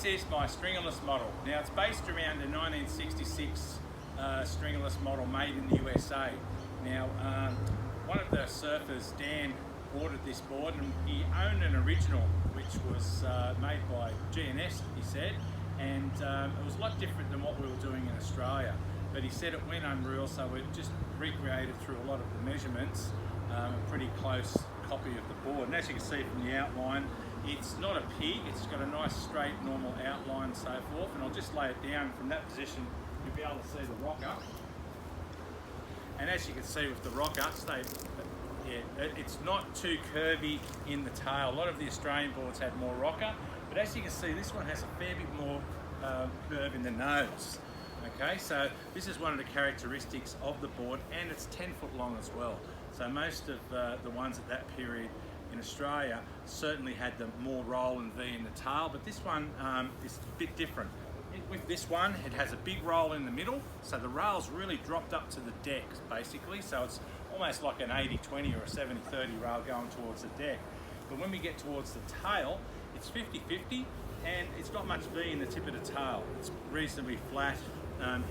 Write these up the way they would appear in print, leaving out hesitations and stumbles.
this is my stringerless model. Now it's based around a 1966 stringerless model made in the USA. Now one of the surfers, Dan, ordered this board and he owned an original which was made by GNS, he said, and it was a lot different than what we were doing in Australia. But he said it went unreal, so we just recreated through a lot of the measurements a pretty close copy of the board. And as you can see from the outline, it's not a pig, it's got a nice straight normal outline and so forth, and I'll just lay it down. From that position you'll be able to see the rocker, and as you can see with the rocker, it's not too curvy in the tail. A lot of the Australian boards had more rocker, but as you can see this one has a fair bit more curve in the nose. Okay, so this is one of the characteristics of the board, and it's 10 foot long as well. So most of the ones at that period in Australia certainly had the more roll and V in the tail, but this one is a bit different. With this one, it has a big roll in the middle, so the rail's really dropped up to the deck basically, so it's almost like an 80-20 or a 70-30 rail going towards the deck. But when we get towards the tail, it's 50-50, and it's not much V in the tip of the tail. It's reasonably flat.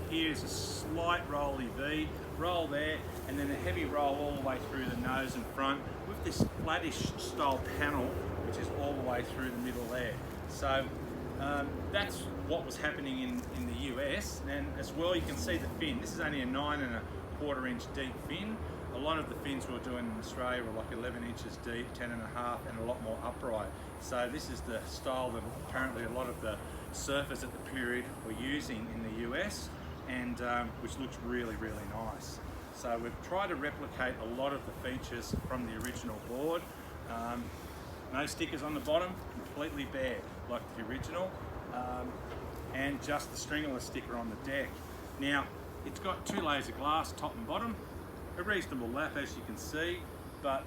Here's a slight rolly V, roll there, and then a heavy roll all the way through the nose and front with this flattish style panel which is all the way through the middle there. So that's what was happening in the US, and as well you can see the fin. This is only a 9¼ inch deep fin. A lot of the fins we were doing in Australia were like 11 inches deep, 10 and a half, and a lot more upright. So this is the style that apparently a lot of the surfers at the period were using in the US, and which looks really, really nice. So we've tried to replicate a lot of the features from the original board. No stickers on the bottom, completely bare like the original, and just the stringerless sticker on the deck. Now it's got 2 layers of glass, top and bottom, a reasonable lap as you can see, but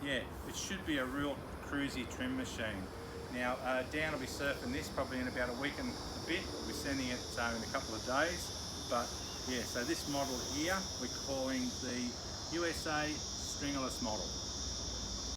yeah, it should be a real cruisy trim machine. Now Dan will be surfing this probably in about a week and a bit. We'll be sending it in a couple of days, but yeah, so this model here we're calling the USA stringerless model.